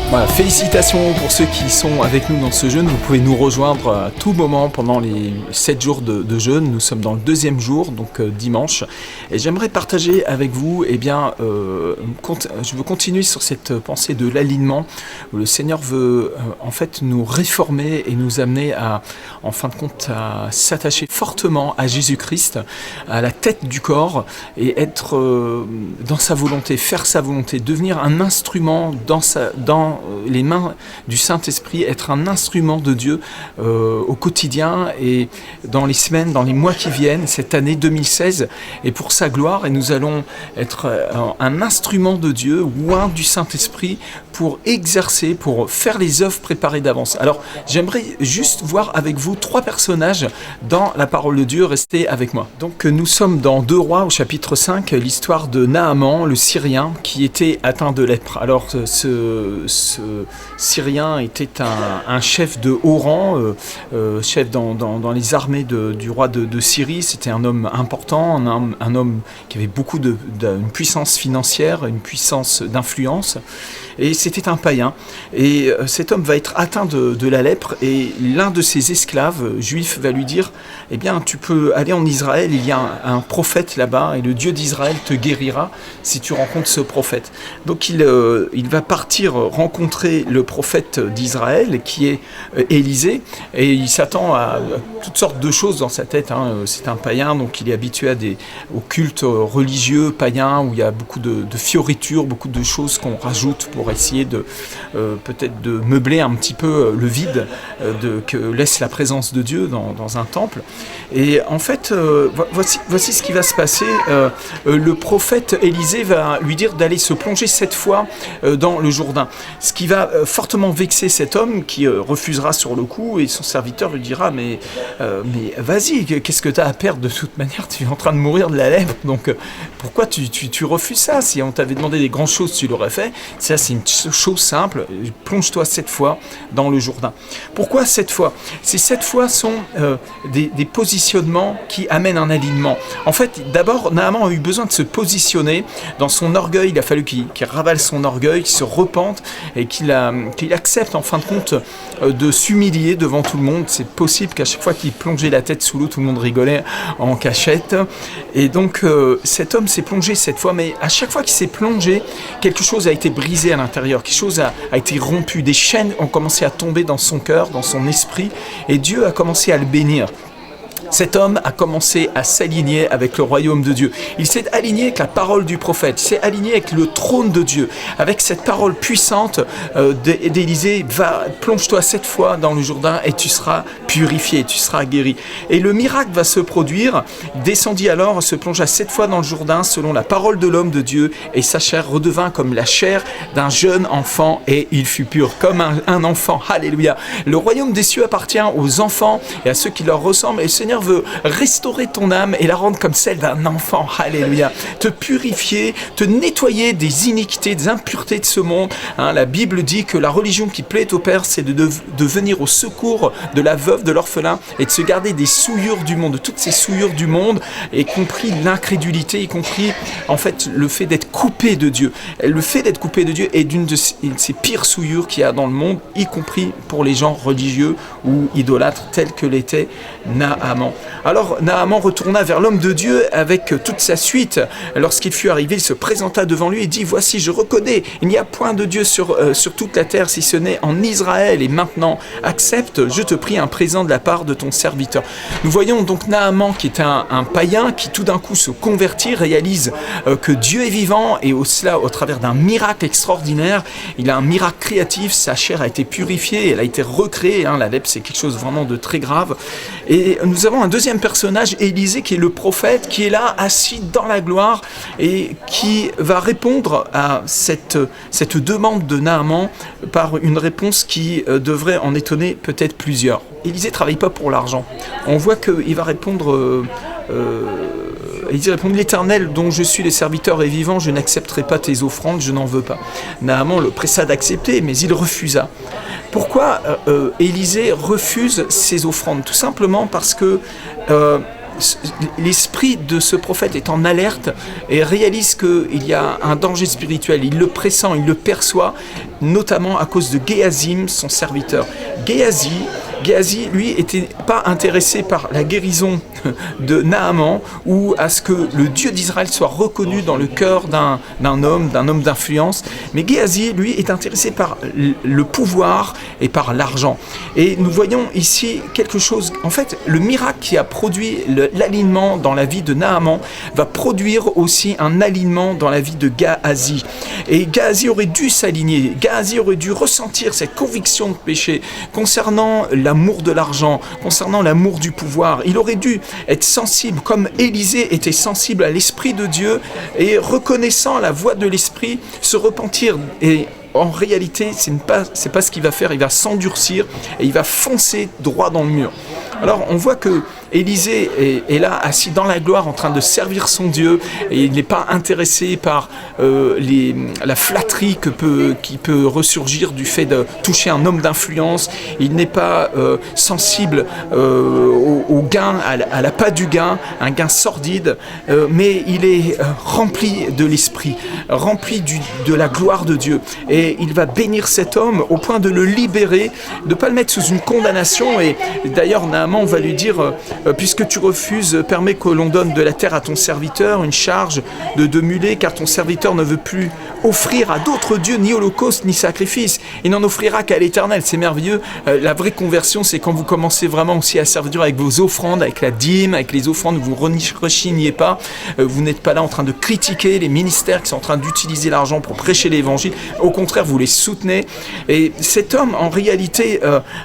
Voilà, félicitations pour ceux qui sont avec nous dans ce jeûne. Vous pouvez nous rejoindre à tout moment pendant les 7 jours de jeûne. Nous sommes dans le deuxième jour, donc dimanche. Et j'aimerais partager avec vous, je veux continuer sur cette pensée de l'alignement, où le Seigneur veut en fait nous réformer et nous amener en fin de compte, à s'attacher fortement à Jésus-Christ, à la tête du corps, et être dans sa volonté, faire sa volonté, devenir un instrument dans les mains du Saint-Esprit, être un instrument de Dieu au quotidien et dans les semaines, dans les mois qui viennent, cette année 2016, et pour sa gloire. Et nous allons être un instrument de Dieu, oint du Saint-Esprit, pour exercer, pour faire les œuvres préparées d'avance. Alors, j'aimerais juste voir avec vous 3 personnages dans la parole de Dieu. Restez avec moi. Donc, nous sommes dans 2 Rois, au chapitre 5, l'histoire de Naaman, le Syrien, qui était atteint de lèpre. Alors, ce Syrien était un chef de haut rang, chef dans les armées du roi de Syrie. C'était un homme important, un homme qui avait beaucoup d'une puissance financière, une puissance d'influence. Et c'était un païen. Et cet homme va être atteint de la lèpre, et l'un de ses esclaves juifs va lui dire « Eh bien, tu peux aller en Israël, il y a un prophète là-bas, et le Dieu d'Israël te guérira si tu rencontres ce prophète. » Donc il va partir rencontrer le prophète d'Israël, qui est Élisée, et il s'attend à toutes sortes de choses dans sa tête. C'est un païen, donc il est habitué au culte religieux païen, où il y a beaucoup de fioritures, beaucoup de choses qu'on rajoute pour essayer peut-être de meubler un petit peu le vide que laisse la présence de Dieu dans un temple. Et en fait, voici ce qui va se passer. Le prophète Élisée va lui dire d'aller se plonger 7 fois dans le Jourdain. Ce qui va fortement vexer cet homme, qui refusera sur le coup, et son serviteur lui dira mais vas-y, qu'est-ce que tu as à perdre? De toute manière, tu es en train de mourir de la lèpre, donc pourquoi tu refuses ça? Si on t'avait demandé des grandes choses, tu l'aurais fait. Ça, c'est une chose simple. Plonge-toi 7 fois dans le Jourdain. Pourquoi 7 fois? Ces 7 fois sont des positionnements qui amènent un alignement. En fait, d'abord, Naaman a eu besoin de se positionner dans son orgueil. Il a fallu qu'il ravale son orgueil, qu'il se repente, et qu'il accepte en fin de compte de s'humilier devant tout le monde. C'est possible qu'à chaque fois qu'il plongeait la tête sous l'eau, tout le monde rigolait en cachette. Et donc cet homme s'est plongé 7 fois, mais à chaque fois qu'il s'est plongé, quelque chose a été brisé à l'intérieur, quelque chose a été rompu, des chaînes ont commencé à tomber dans son cœur, dans son esprit, et Dieu a commencé à le bénir. Cet homme a commencé à s'aligner avec le royaume de Dieu. Il s'est aligné avec la parole du prophète. Il s'est aligné avec le trône de Dieu. Avec cette parole puissante d'Élisée, plonge-toi 7 fois dans le Jourdain et tu seras purifié, tu seras guéri. Et le miracle va se produire. Il descendit alors, se plongea 7 fois dans le Jourdain selon la parole de l'homme de Dieu, et sa chair redevint comme la chair d'un jeune enfant, et il fut pur comme un enfant. Alléluia. Le royaume des cieux appartient aux enfants et à ceux qui leur ressemblent, et le Seigneur veut restaurer ton âme et la rendre comme celle d'un enfant. Alléluia. Te purifier, te nettoyer des iniquités, des impuretés de ce monde. La Bible dit que la religion qui plaît au Père, c'est de venir au secours de la veuve, de l'orphelin, et de se garder des souillures du monde, de toutes ces souillures du monde, y compris l'incrédulité, y compris en fait le fait d'être coupé de Dieu. Le fait d'être coupé de Dieu est une de ces pires souillures qu'il y a dans le monde, y compris pour les gens religieux ou idolâtres tels que l'était Naaman. Alors Naaman retourna vers l'homme de Dieu avec toute sa suite. Lorsqu'il fut arrivé, il se présenta devant lui et dit « Voici, je reconnais, il n'y a point de Dieu sur toute la terre si ce n'est en Israël. Et maintenant, accepte, je te prie, un présent de la part de ton serviteur. » Nous voyons donc Naaman, qui est un païen, qui tout d'un coup se convertit, réalise que Dieu est vivant, et cela au travers d'un miracle extraordinaire. Il a un miracle créatif, sa chair a été purifiée, elle a été recréée. La lèpre, c'est quelque chose vraiment de très grave. Et nous avons un deuxième personnage, Élisée, qui est le prophète, qui est là, assis dans la gloire, et qui va répondre à cette demande de Naaman par une réponse qui devrait en étonner peut-être plusieurs. Élisée ne travaille pas pour l'argent. On voit qu'il va répondre... Il répond « L'Éternel dont je suis le serviteur est vivant, je n'accepterai pas tes offrandes, je n'en veux pas. » Naaman le pressa d'accepter, mais il refusa. Pourquoi Élisée refuse ses offrandes? Tout simplement parce que l'esprit de ce prophète est en alerte et réalise qu'il y a un danger spirituel. Il le pressent, il le perçoit, notamment à cause de Géasi, son serviteur. Géasi, lui, n'était pas intéressé par la guérison de Naaman ou à ce que le Dieu d'Israël soit reconnu dans le cœur d'un homme d'influence. Mais Géasi, lui, est intéressé par le pouvoir et par l'argent. Et nous voyons ici quelque chose, en fait, le miracle qui a produit l'alignement dans la vie de Naaman va produire aussi un alignement dans la vie de Géasi. Et Géasi aurait dû s'aligner, Géasi aurait dû ressentir cette conviction de péché concernant l'amour de l'argent, concernant l'amour du pouvoir. Il aurait dû être sensible, comme Élisée était sensible à l'Esprit de Dieu et reconnaissant la voix de l'Esprit, se repentir. Et en réalité, c'est pas ce qu'il va faire, il va s'endurcir et il va foncer droit dans le mur. Alors on voit que Élisée est là, assis dans la gloire, en train de servir son Dieu, et il n'est pas intéressé par la flatterie qui peut ressurgir du fait de toucher un homme d'influence. Il n'est pas sensible au gain, à l'appât du gain, un gain sordide, mais il est rempli de l'esprit, rempli de la gloire de Dieu. Et il va bénir cet homme au point de le libérer, de ne pas le mettre sous une condamnation. Et d'ailleurs, Naaman va lui dire... puisque tu refuses, permets que l'on donne de la terre à ton serviteur, une charge de 2 mulets, car ton serviteur ne veut plus offrir à d'autres dieux ni holocauste ni sacrifice. Il n'en offrira qu'à l'Éternel. C'est merveilleux. La vraie conversion, c'est quand vous commencez vraiment aussi à servir Dieu avec vos offrandes, avec la dîme, avec les offrandes, vous ne rechignez pas. Vous n'êtes pas là en train de critiquer les ministères qui sont en train d'utiliser l'argent pour prêcher l'évangile. Au contraire, vous les soutenez. Et cet homme, en réalité,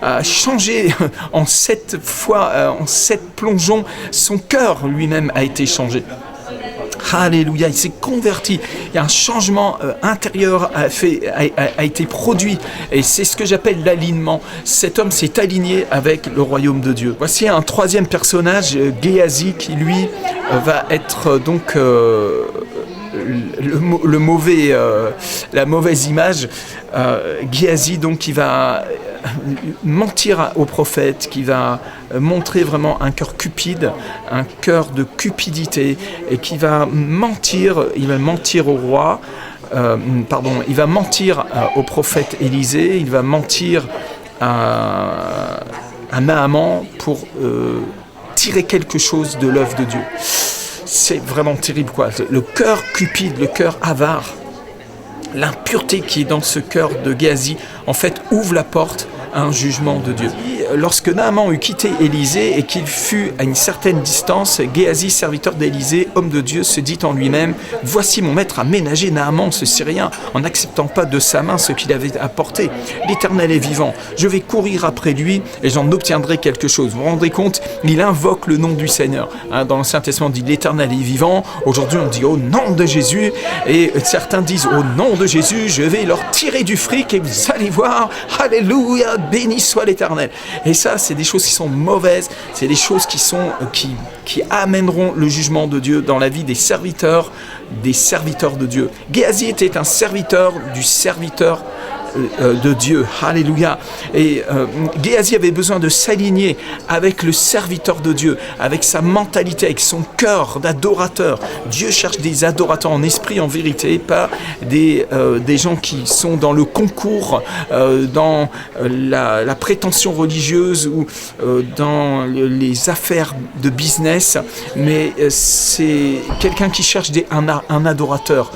a changé en 7 fois, en 7 plongeons, son cœur lui-même a été changé. Alléluia, il s'est converti. Il y a un changement intérieur a été produit. Et c'est ce que j'appelle l'alignement. Cet homme s'est aligné avec le royaume de Dieu. Voici un troisième personnage, Géasi, qui lui va être donc... la mauvaise image. Géasi, donc, qui va mentir au prophète, qui va montrer vraiment un cœur cupide, un cœur de cupidité, et qui va mentir. Il va mentir au roi, il va mentir au prophète Élisée, il va mentir à Naaman pour tirer quelque chose de l'œuvre de Dieu. C'est vraiment terrible, quoi. Le cœur cupide, le cœur avare, l'impureté qui est dans ce cœur de Géasi, en fait, ouvre la porte à un jugement de Dieu. Lorsque Naaman eut quitté Élisée et qu'il fut à une certaine distance, Géasi, serviteur d'Élisée, homme de Dieu, se dit en lui-même: « Voici mon maître a ménagé Naaman, ce Syrien, en n'acceptant pas de sa main ce qu'il avait apporté. L'Éternel est vivant. Je vais courir après lui et j'en obtiendrai quelque chose. » Vous vous rendez compte? Il invoque le nom du Seigneur. Dans l'Ancien Testament, on dit « L'Éternel est vivant ». Aujourd'hui, on dit « Au nom de Jésus ». Et certains disent « Au nom de Jésus, je vais leur tirer du fric et vous allez voir, alléluia, béni soit l'Éternel. » Et ça, c'est des choses qui sont mauvaises, c'est des choses qui amèneront le jugement de Dieu dans la vie des serviteurs de Dieu. Géasi était un serviteur du serviteur de Dieu. Alléluia. Et Géasi avait besoin de s'aligner avec le serviteur de Dieu, avec sa mentalité, avec son cœur d'adorateur. Dieu cherche des adorateurs en esprit, en vérité, pas des gens qui sont dans le concours, dans la prétention religieuse ou dans les affaires de business, mais c'est quelqu'un qui cherche un adorateur,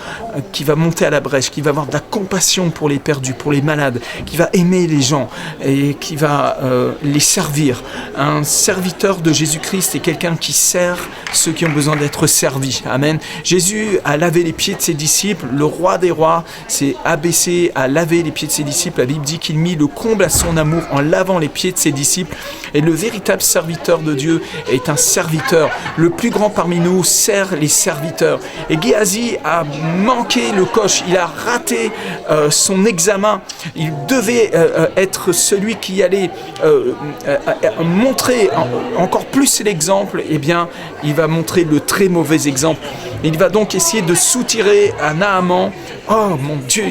qui va monter à la brèche, qui va avoir de la compassion pour les perdus, pour les malades, qui va aimer les gens et qui va les servir. Un serviteur de Jésus-Christ est quelqu'un qui sert ceux qui ont besoin d'être servis. Amen. Jésus a lavé les pieds de ses disciples. Le roi des rois s'est abaissé à laver les pieds de ses disciples. La Bible dit qu'il mit le comble à son amour en lavant les pieds de ses disciples. Et le véritable serviteur de Dieu est un serviteur. Le plus grand parmi nous sert les serviteurs. Et Géasi a manqué le coche. Il a raté son examen. Il devait être celui qui allait montrer encore plus l'exemple. Eh bien, il va montrer le très mauvais exemple. Il va donc essayer de soutirer à Naaman. Oh mon Dieu,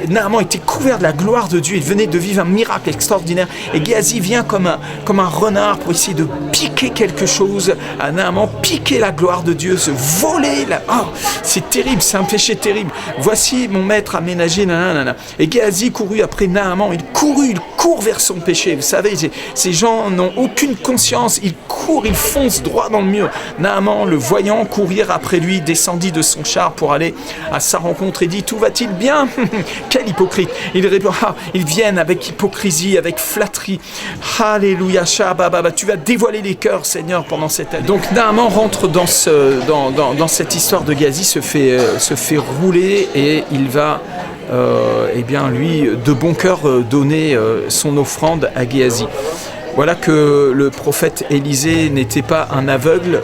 Naaman était couvert de la gloire de Dieu. Il venait de vivre un miracle extraordinaire. Et Géasi vient comme un renard pour essayer de piquer quelque chose à Naaman, piquer la gloire de Dieu, se voler. Oh, c'est terrible, c'est un péché terrible. Voici mon maître a ménagé. Nanana. Et Géasi courut après Naaman. Il court vers son péché. Vous savez, ces gens n'ont aucune conscience. Ils courent, ils foncent droit dans le mur. Naaman, le voyant courir après lui, descendit de son char pour aller à sa rencontre et dit: tout va-t-il bien? Quel hypocrite! Il répond: ils viennent avec hypocrisie, avec flatterie. Alléluia, tu vas dévoiler les cœurs, Seigneur, pendant cette année. Donc Naaman rentre dans cette histoire de Géasi, se fait rouler et il va lui, de bon cœur, donner son offrande à Géasi. Voilà que le prophète Élisée n'était pas un aveugle,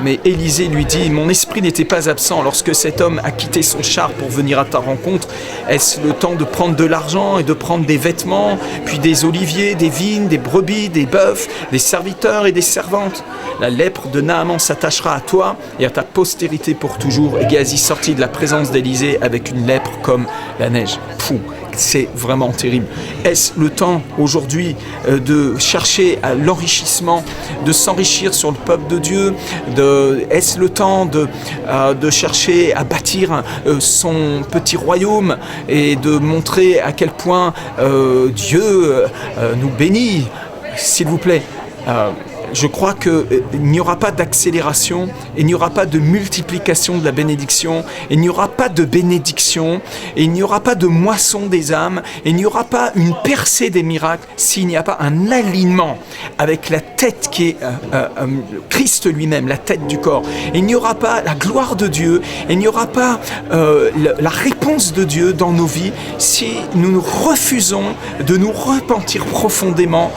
mais Élisée lui dit: mon esprit n'était pas absent lorsque cet homme a quitté son char pour venir à ta rencontre. Est-ce le temps de prendre de l'argent et de prendre des vêtements, puis des oliviers, des vignes, des brebis, des bœufs, des serviteurs et des servantes? La lèpre de Naaman s'attachera à toi et à ta postérité pour toujours. Et Géasi sortit de la présence d'Élisée avec une lèpre comme la neige. C'est vraiment terrible. Est-ce le temps aujourd'hui de chercher à l'enrichissement, de s'enrichir sur le peuple de Dieu? Est-ce le temps de chercher à bâtir son petit royaume et de montrer à quel point Dieu nous bénit? S'il vous plaît. Je crois qu'il n'y aura pas d'accélération, il n'y aura pas de multiplication de la bénédiction, il n'y aura pas de bénédiction, et il n'y aura pas de moisson des âmes, et il n'y aura pas une percée des miracles s'il n'y a pas un alignement avec la tête qui est Christ lui-même, la tête du corps. Et il n'y aura pas la gloire de Dieu, et il n'y aura pas la réponse de Dieu dans nos vies si nous nous refusons de nous repentir profondément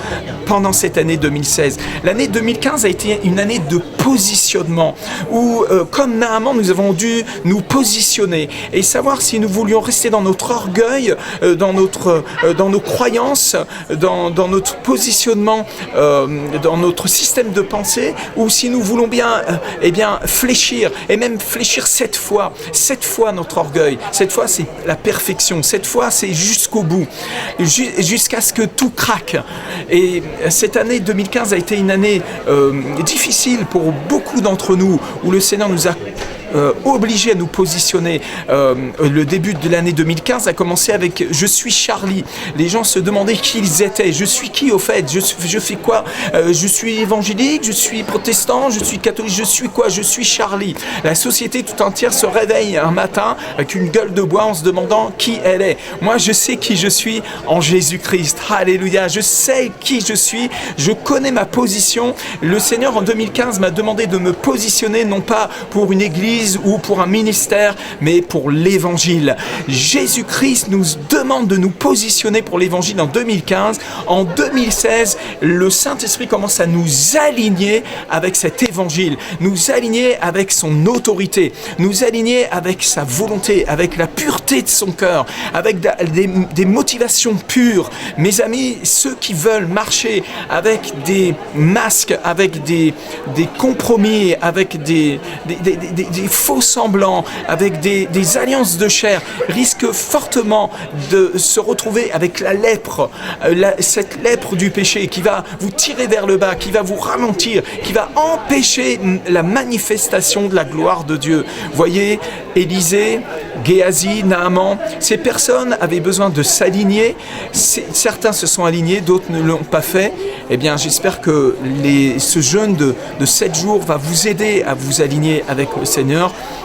pendant cette année 2016. L'année 2015 a été une année de positionnement où, comme Naaman, nous avons dû nous positionner et savoir si nous voulions rester dans notre orgueil, dans nos croyances, dans notre positionnement, dans notre système de pensée, ou si nous voulons bien fléchir, et même fléchir 7 fois notre orgueil. 7 fois, c'est la perfection. 7 fois, c'est jusqu'au bout, jusqu'à ce que tout craque. Et cette année 2015 a été une année difficile pour beaucoup d'entre nous, où le Seigneur nous a obligés à nous positionner. Le début de l'année 2015 a commencé avec « Je suis Charlie ». Les gens se demandaient qui ils étaient. « Je suis qui au fait ? Je fais quoi ? Je suis évangélique, je suis protestant, je suis catholique, je suis quoi ? Je suis Charlie ». La société tout entière se réveille un matin avec une gueule de bois en se demandant qui elle est. Moi, je sais qui je suis en Jésus-Christ. Alléluia. Je sais qui je suis. Je connais ma position. Le Seigneur, en 2015, m'a demandé de me positionner, non pas pour une église ou pour un ministère, mais pour l'évangile. Jésus-Christ nous demande de nous positionner pour l'évangile en 2015. En 2016, le Saint-Esprit commence à nous aligner avec cet évangile, nous aligner avec son autorité, nous aligner avec sa volonté, avec la pureté de son cœur, avec des motivations pures. Mes amis, ceux qui veulent marcher avec des masques, avec des compromis, avec des faux semblants, avec des alliances de chair, risquent fortement de se retrouver avec la lèpre, cette lèpre du péché qui va vous tirer vers le bas, qui va vous ralentir, qui va empêcher la manifestation de la gloire de Dieu. Voyez, Élisée, Géasi, Naaman, ces personnes avaient besoin de s'aligner. Certains se sont alignés, d'autres ne l'ont pas fait. Eh bien, j'espère que ce jeûne de 7 jours va vous aider à vous aligner avec le Seigneur,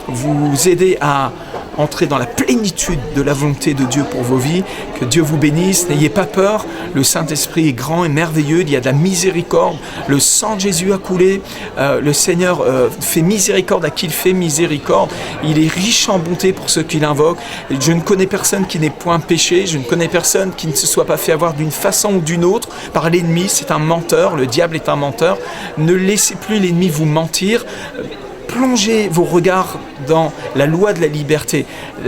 vous aider à entrer dans la plénitude de la volonté de Dieu pour vos vies. Que Dieu vous bénisse, n'ayez pas peur, le Saint-Esprit est grand et merveilleux, il y a de la miséricorde, le sang de Jésus a coulé, le Seigneur fait miséricorde à qui il fait miséricorde, il est riche en bonté pour ceux qui l'invoquent. Je ne connais personne qui n'ait point péché, je ne connais personne qui ne se soit pas fait avoir d'une façon ou d'une autre par l'ennemi. C'est un menteur, le diable est un menteur. Ne laissez plus l'ennemi vous mentir. Plongez vos regards dans la loi de la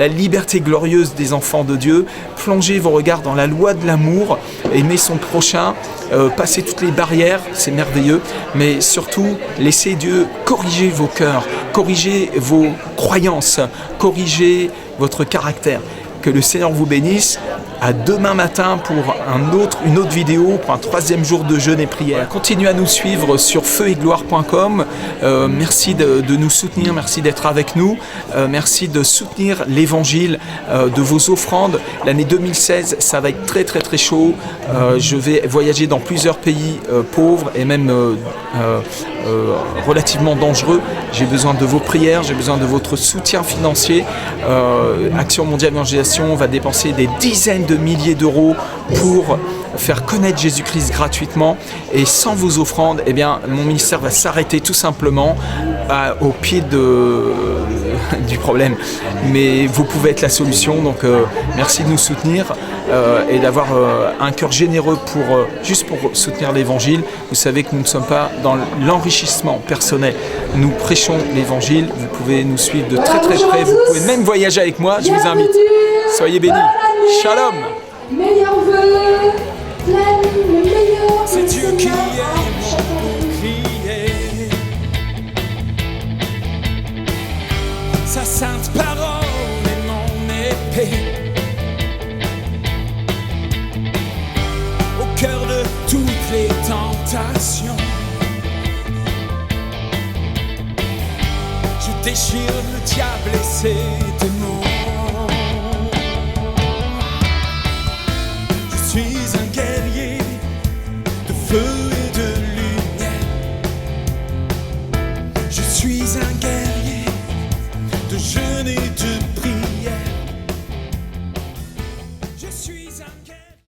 liberté glorieuse des enfants de Dieu. Plongez vos regards dans la loi de l'amour, aimer son prochain, passer toutes les barrières, c'est merveilleux, mais surtout, laissez Dieu corriger vos cœurs, corrigez vos croyances, corrigez votre caractère. Que le Seigneur vous bénisse. À demain matin pour une autre vidéo, pour un 3e jour de jeûne et prière. Continuez à nous suivre sur feuetgloire.com. Merci de nous soutenir, merci d'être avec nous. Merci de soutenir l'évangile de vos offrandes. L'année 2016, ça va être très très très chaud. Je vais voyager dans plusieurs pays pauvres et même relativement dangereux. J'ai besoin de vos prières, j'ai besoin de votre soutien financier. Action Mondiale Évangélisation va dépenser des dizaines de milliers d'euros pour faire connaître Jésus-Christ gratuitement, et sans vos offrandes, eh bien, mon ministère va s'arrêter tout simplement au pied du problème. Mais vous pouvez être la solution, donc merci de nous soutenir et d'avoir un cœur généreux juste pour soutenir l'Évangile. Vous savez que nous ne sommes pas dans l'enrichissement personnel. Nous prêchons l'Évangile. Vous pouvez nous suivre de très très près. Vous pouvez même voyager avec moi. Je vous invite. Soyez bénis. Shalom. Meilleur vœu, pleine le meilleur. C'est Dieu qui est mon bouclier. Sa sainte parole est mon épée. Au cœur de toutes les tentations, je déchire le diable et ses démons. Je suis un guerrier de feu et de lumière. Je suis un guerrier.